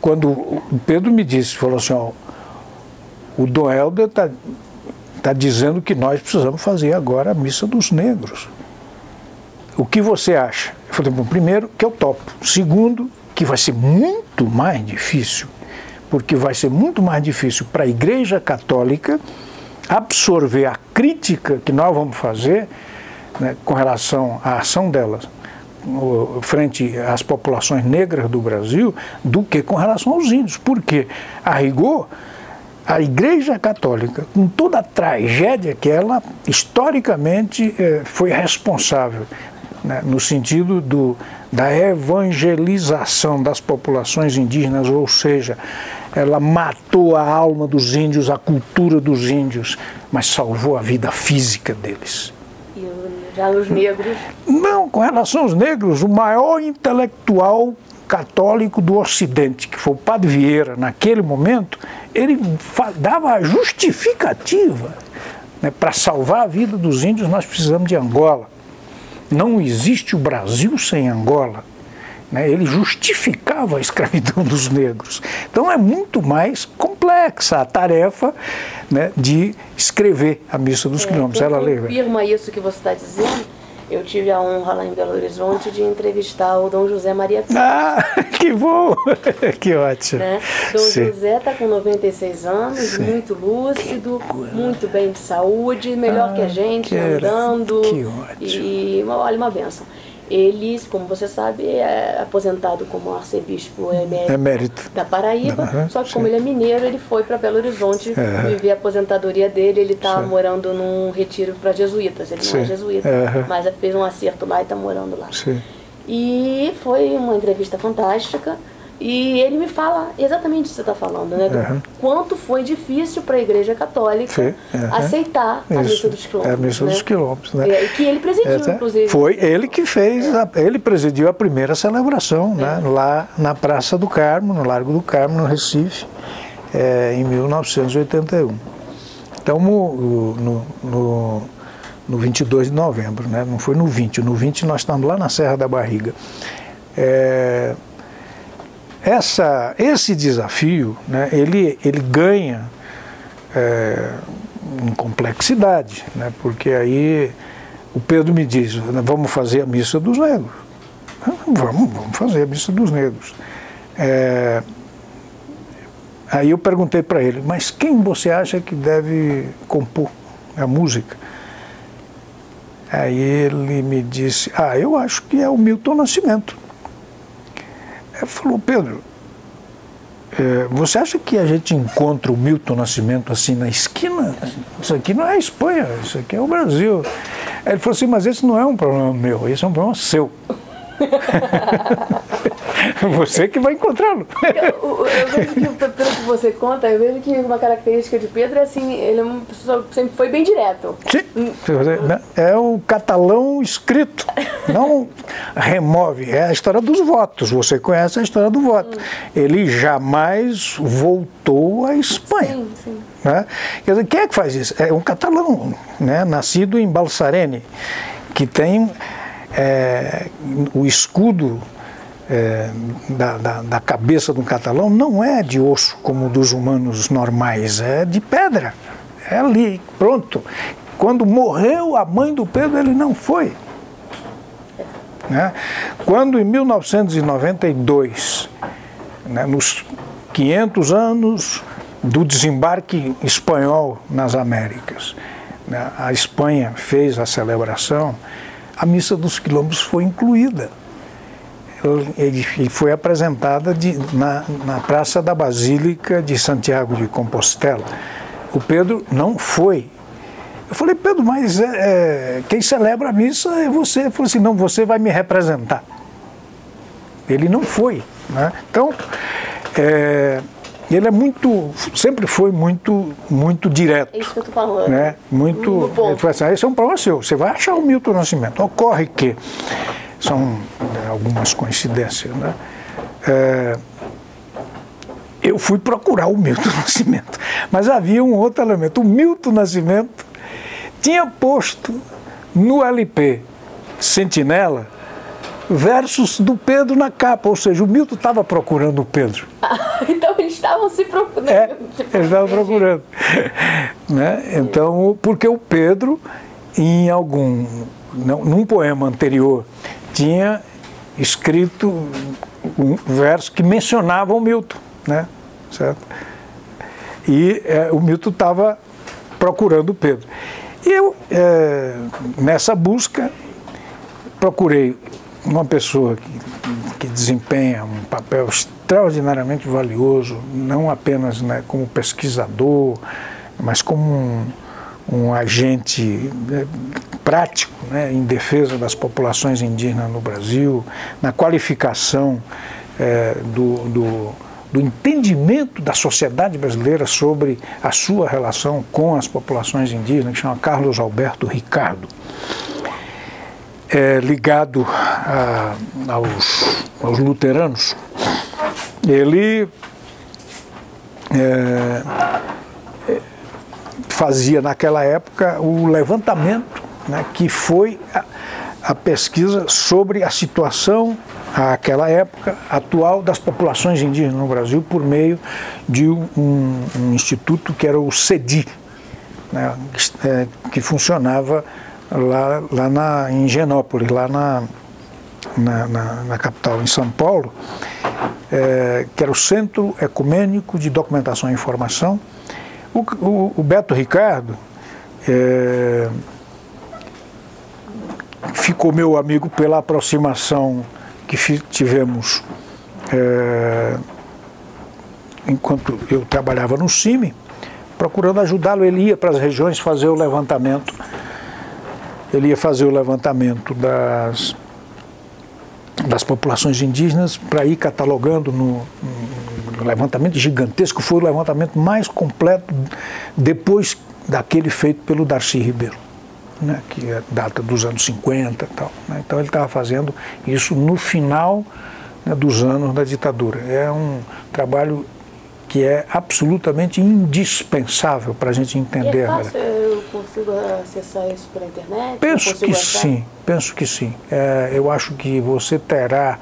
S2: Quando o Pedro me disse, falou assim, ó, o Dom Helder tá dizendo que nós precisamos fazer agora a missa dos negros. O que você acha? Eu falei, bom, primeiro, que eu topo. Segundo, que vai ser muito mais difícil, porque vai ser muito mais difícil para a Igreja Católica absorver a crítica que nós vamos fazer, né, com relação à ação delas frente às populações negras do Brasil, do que com relação aos índios. Porque, a rigor, a Igreja Católica, com toda a tragédia que ela, historicamente, foi responsável, né, no sentido da evangelização das populações indígenas, ou seja, ela matou a alma dos índios, a cultura dos índios, mas salvou a vida física deles.
S1: E já os negros?
S2: Não, com relação aos negros, o maior intelectual católico do Ocidente, que foi o Padre Vieira, naquele momento, ele dava a justificativa, né, para salvar a vida dos índios. Nós precisamos de Angola. Não existe o Brasil sem Angola. Ele justificava a escravidão dos negros. Então é muito mais complexa a tarefa, né, de escrever a Missa dos Quilombos.
S1: Ela confirma isso que você está dizendo. Eu tive a honra lá em Belo Horizonte de entrevistar o Dom José Maria Pires.
S2: Ah, que bom! Que ótimo!
S1: Né? Dom José está com 96 anos, muito lúcido, muito bem de saúde, melhor que a gente, andando.
S2: Que ótimo!
S1: E olha, uma benção. Ele, como você sabe, é aposentado como arcebispo emérito da Paraíba, só que como ele é mineiro, ele foi para Belo Horizonte viver a aposentadoria dele. Ele está morando num retiro para jesuítas, ele não é jesuíta, mas fez um acerto lá e está morando lá. E foi uma entrevista fantástica. E ele me fala exatamente o que você está falando, né? Quanto foi difícil para a Igreja Católica aceitar a Missa dos Quilombos.
S2: A Missa dos Quilombos, né?
S1: E que ele presidiu, inclusive.
S2: Foi ele que fez, ele presidiu a primeira celebração, né? Lá na Praça do Carmo, no Largo do Carmo, no Recife, em 1981. Então, no 22 de novembro, né? Não foi no 20. No 20 nós estamos lá na Serra da Barriga. Esse desafio, né, ele ganha em complexidade, né, porque aí o Pedro me diz, vamos fazer a Missa dos Negros. Vamos fazer a Missa dos Negros. Aí eu perguntei para ele, mas quem você acha que deve compor a música? Aí ele me disse, eu acho que é o Milton Nascimento. Ele falou, Pedro, você acha que a gente encontra o Milton Nascimento assim na esquina? Isso aqui não é a Espanha, isso aqui é o Brasil. Aí ele falou assim, mas esse não é um problema meu, esse é um problema seu. Você que vai encontrá-lo.
S1: Eu vejo que, pelo que você conta, eu vejo que uma característica de Pedro é assim, ele é uma pessoa que sempre foi bem direto.
S2: Sim, é o catalão escrito, não remove, é a história dos votos, você conhece a história do voto. Ele jamais voltou à Espanha.
S1: Sim, sim.
S2: Né? Quer dizer, quem é que faz isso? É um catalão, né? Nascido em Balsareny, que tem o escudo da cabeça de um catalão não é de osso como o dos humanos normais, é de pedra. É ali, pronto. Quando morreu a mãe do Pedro, ele não foi. Né? Quando em 1992, né, nos 500 anos do desembarque espanhol nas Américas, né, a Espanha fez a celebração, a Missa dos Quilombos foi incluída. E foi apresentada na Praça da Basílica de Santiago de Compostela. O Pedro não foi. Eu falei, Pedro, mas quem celebra a missa é você. Ele falou assim, não, você vai me representar. Ele não foi. Né? Então, ele sempre foi muito direto.
S1: É isso que eu estou falando.
S2: Né? Ele falou assim, esse é um problema seu, você vai achar o Milton Nascimento. Ocorre que são algumas coincidências, né? Eu fui procurar o Milton Nascimento, mas havia um outro elemento. O Milton Nascimento tinha posto no LP Sentinela versos do Pedro na capa, ou seja, o Milton estava procurando o Pedro.
S1: Então eles estavam se procurando.
S2: Eles estavam procurando. Né? Então, porque o Pedro, num poema anterior, tinha escrito um verso que mencionava o Milton, né? Certo? E o Milton estava procurando o Pedro. E eu, nessa busca, procurei uma pessoa que desempenha um papel extraordinariamente valioso, não apenas, né, como pesquisador, mas como um agente prático, né, em defesa das populações indígenas no Brasil, na qualificação do entendimento da sociedade brasileira sobre a sua relação com as populações indígenas, que chama Carlos Alberto Ricardo, ligado aos luteranos. Ele fazia naquela época o levantamento, né, que foi a pesquisa sobre a situação, àquela época, atual das populações indígenas no Brasil por meio de um instituto que era o CEDI, né, que funcionava lá em Higienópolis, lá na capital, em São Paulo, que era o Centro Ecumênico de Documentação e Informação. O Beto Ricardo ficou meu amigo pela aproximação que tivemos enquanto eu trabalhava no CIMI, procurando ajudá-lo. Ele ia para as regiões fazer o levantamento. Ele ia fazer o levantamento das populações indígenas para ir catalogando no levantamento gigantesco. Foi o levantamento mais completo depois daquele feito pelo Darcy Ribeiro, né, que data dos anos 50 e tal. Né? Então ele estava fazendo isso no final, né, dos anos da ditadura. É um trabalho que é absolutamente indispensável para a gente entender.
S1: É fácil, eu consigo acessar isso pela internet?
S2: Penso que sim. Eu acho que você terá,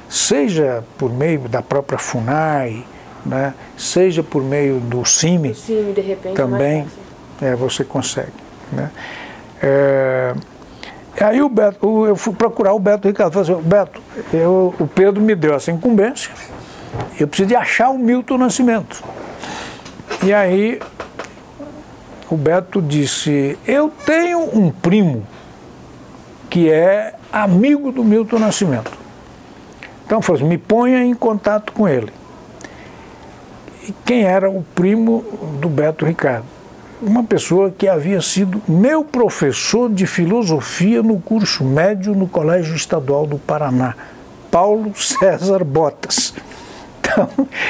S2: seja por meio da própria FUNAI, né, seja por meio do CIMI,
S1: de repente,
S2: também você consegue. Né? Aí eu fui procurar o Beto Ricardo, falei assim, Beto, o Pedro me deu essa incumbência, eu preciso de achar o Milton Nascimento. E aí o Beto disse, eu tenho um primo que é amigo do Milton Nascimento. Então falou assim, me ponha em contato com ele. E quem era o primo do Beto Ricardo? uma pessoa que havia sido meu professor de filosofia no curso médio no Colégio Estadual do Paraná, Paulo César Botas, então,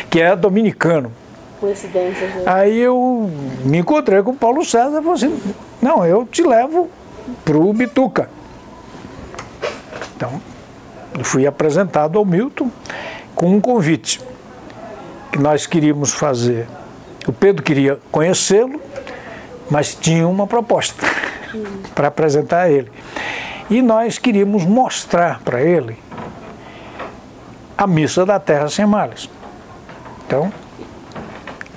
S2: que é dominicano.
S1: Coincidência, gente.
S2: Aí eu me encontrei com o Paulo César e falei assim, não, eu te levo para o Bituca. Então, eu fui apresentado ao Milton com um convite que nós queríamos fazer. O Pedro queria conhecê-lo, mas tinha uma proposta para apresentar a ele. E nós queríamos mostrar para ele a Missa da Terra Sem Males. Então,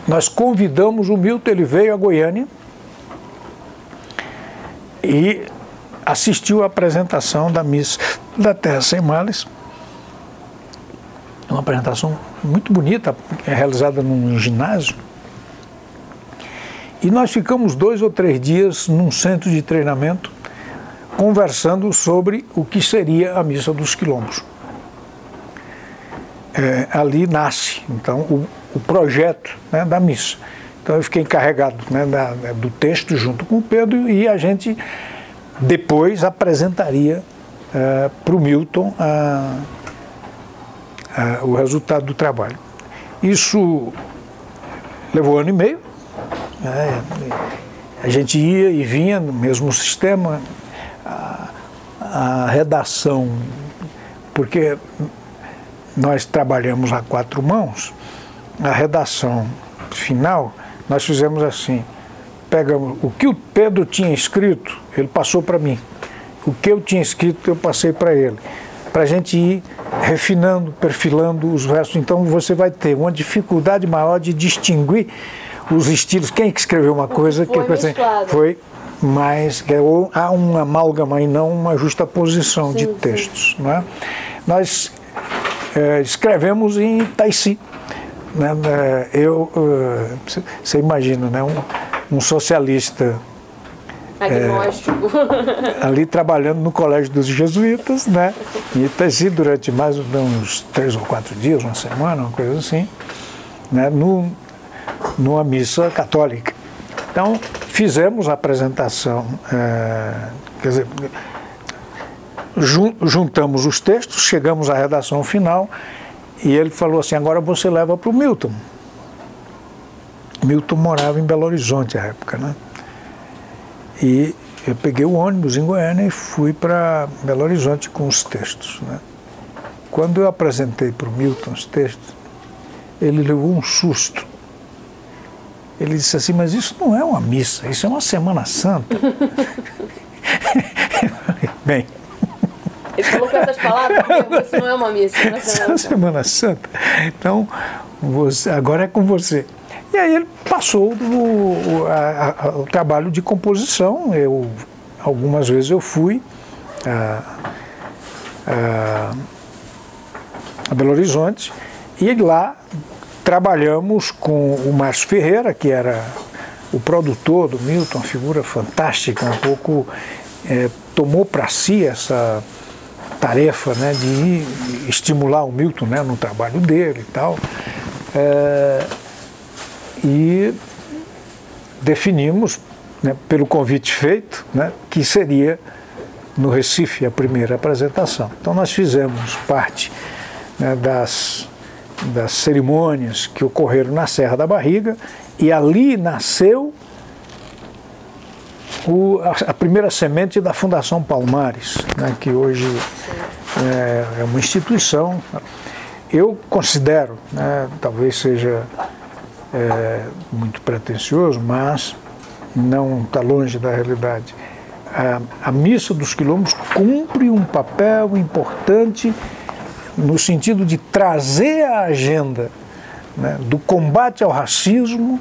S2: nós convidamos o Milton, ele veio a Goiânia e assistiu à apresentação da Missa da Terra Sem Males. Uma apresentação muito bonita, realizada num ginásio. E nós ficamos 2 ou 3 dias num centro de treinamento conversando sobre o que seria a Missa dos Quilombos. Ali nasce, então, o projeto, né, da missa. Então eu fiquei encarregado, né, do texto junto com o Pedro e a gente depois apresentaria para o Milton o resultado do trabalho. Isso levou 1 ano e meio. A gente ia e vinha no mesmo sistema. A redação, porque nós trabalhamos a 4 mãos, a redação final, nós fizemos assim, pegamos o que o Pedro tinha escrito, ele passou para mim, o que eu tinha escrito eu passei para ele, para a gente ir refinando, perfilando os versos. Então você vai ter uma dificuldade maior de distinguir os estilos. Quem escreveu uma coisa foi mais, há uma amálgama e não uma justaposição de textos, não é? Nós escrevemos em Taici, né? Você imagina, né? Um socialista
S1: agnóstico,
S2: ali trabalhando no Colégio dos Jesuítas, né? Em Itaici durante mais ou menos uns 3 ou 4 dias, uma semana, uma coisa assim, né? Numa missa católica. Então fizemos a apresentação, quer dizer, juntamos os textos, chegamos à redação final e ele falou assim, agora você leva para o Milton. Milton morava em Belo Horizonte à época, né? E eu peguei o ônibus em Goiânia e fui para Belo Horizonte com os textos, né? Quando eu apresentei para o Milton os textos, ele levou um susto. Ele disse assim, mas isso não é uma missa, isso é uma Semana Santa. Bem...
S1: Ele falou com essas palavras, isso não é uma missa,
S2: isso é uma Semana Santa. Então, agora é com você. E aí ele passou o trabalho de composição. Algumas vezes eu fui a Belo Horizonte e lá trabalhamos com o Márcio Ferreira, que era o produtor do Milton, uma figura fantástica, um pouco tomou para si essa tarefa, né, de estimular o Milton, né, no trabalho dele e tal. E definimos, né, pelo convite feito, né, que seria no Recife a primeira apresentação. Então nós fizemos parte, né, das cerimônias que ocorreram na Serra da Barriga e ali nasceu a primeira semente da Fundação Palmares, né, que hoje é uma instituição. Eu considero, né, talvez seja muito pretensioso, mas não está longe da realidade. A Missa dos Quilombos cumpre um papel importante no sentido de trazer a agenda, né, do combate ao racismo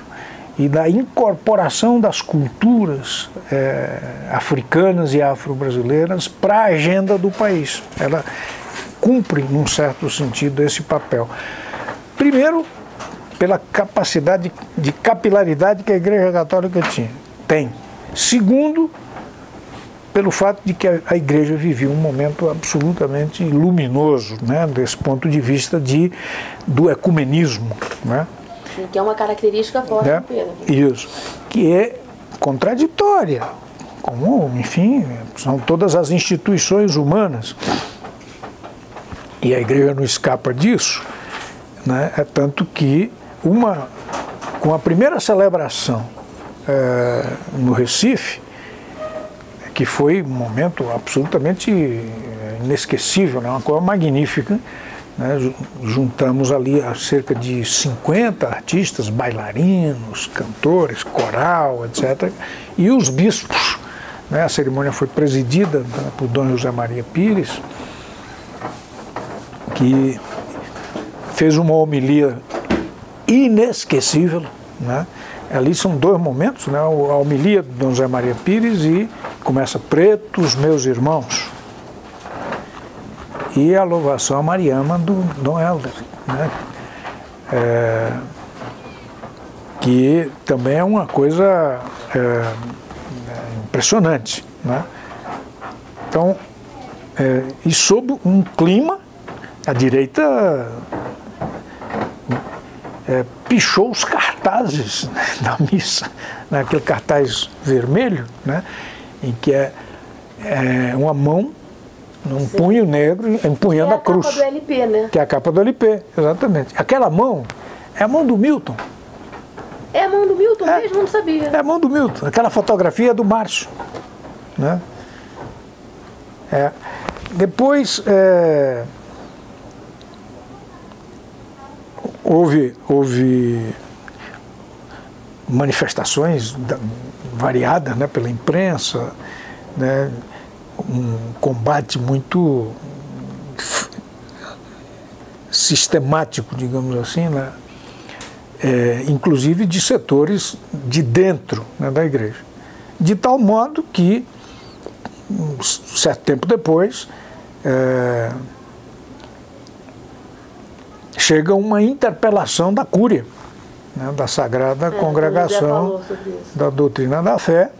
S2: e da incorporação das culturas africanas e afro-brasileiras para a agenda do país. Ela cumpre, num certo sentido, esse papel. Primeiro, pela capacidade de capilaridade que a Igreja Católica tem. Segundo, pelo fato de que a Igreja vivia um momento absolutamente luminoso, né, desse ponto de vista do ecumenismo, né?
S1: Que é uma característica forte,
S2: né?
S1: do Pedro.
S2: Isso, que é contraditória, como, enfim, são todas as instituições humanas. E a igreja não escapa disso, né? É tanto que com a primeira celebração no Recife, que foi um momento absolutamente inesquecível, né? Uma coisa magnífica, né? Juntamos ali cerca de 50 artistas, bailarinos, cantores, coral, etc. E os bispos, né? A cerimônia foi presidida, né, por Dom José Maria Pires, que fez uma homilia inesquecível, né? Ali são dois momentos, né? A homilia de Dom José Maria Pires e começa "Pretos, meus irmãos", e a louvação a Mariama do Dom Helder, né? Que também é uma coisa impressionante, né? Então, e sob um clima, a direita pichou os cartazes, né, da missa, naquele cartaz vermelho, né, em que é uma mão num punho negro empunhando a cruz.
S1: Que é a capa do LP, né?
S2: Que é a capa do LP, exatamente. Aquela mão é a mão do Milton.
S1: É a mão do Milton mesmo? Não sabia.
S2: É a mão do Milton. Aquela fotografia é do Márcio, né? Depois houve manifestações variadas, né, pela imprensa, né, um combate muito sistemático, digamos assim, né, inclusive de setores de dentro, né, da igreja. De tal modo que, um certo tempo depois, chega uma interpelação da Cúria, né, da Sagrada Congregação da Doutrina da Fé,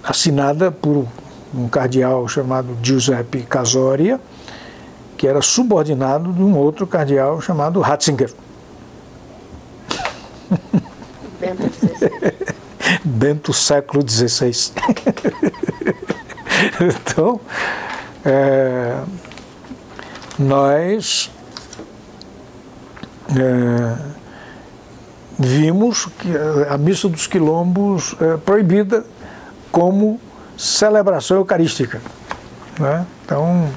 S2: assinada por um cardeal chamado Giuseppe Casoria, que era subordinado de um outro cardeal chamado Ratzinger.
S1: Bento XVI.
S2: Bento século XVI. Então, nós vimos que a missa dos quilombos é proibida como celebração eucarística, né? Então,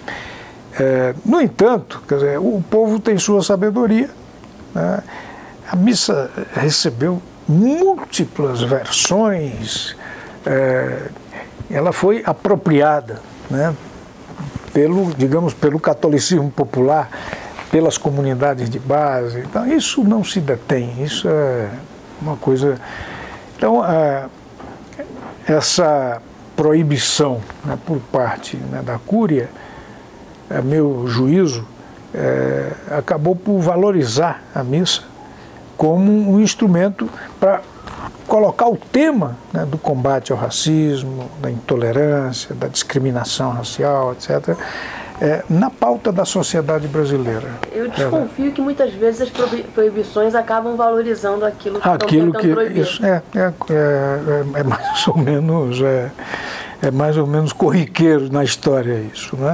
S2: no entanto, quer dizer, o povo tem sua sabedoria, né? A missa recebeu múltiplas versões, ela foi apropriada, né, pelo catolicismo popular, pelas comunidades de base. Então, isso não se detém, isso é uma coisa... Então, essa proibição, né, por parte, né, da Cúria, a meu juízo, acabou por valorizar a missa como um instrumento para colocar o tema, né, do combate ao racismo, da intolerância, da discriminação racial, etc., na pauta da sociedade brasileira.
S1: Eu desconfio que muitas vezes as proibições acabam valorizando aquilo que estão tentando proibir.
S2: Isso é mais ou menos corriqueiro na história isso, né?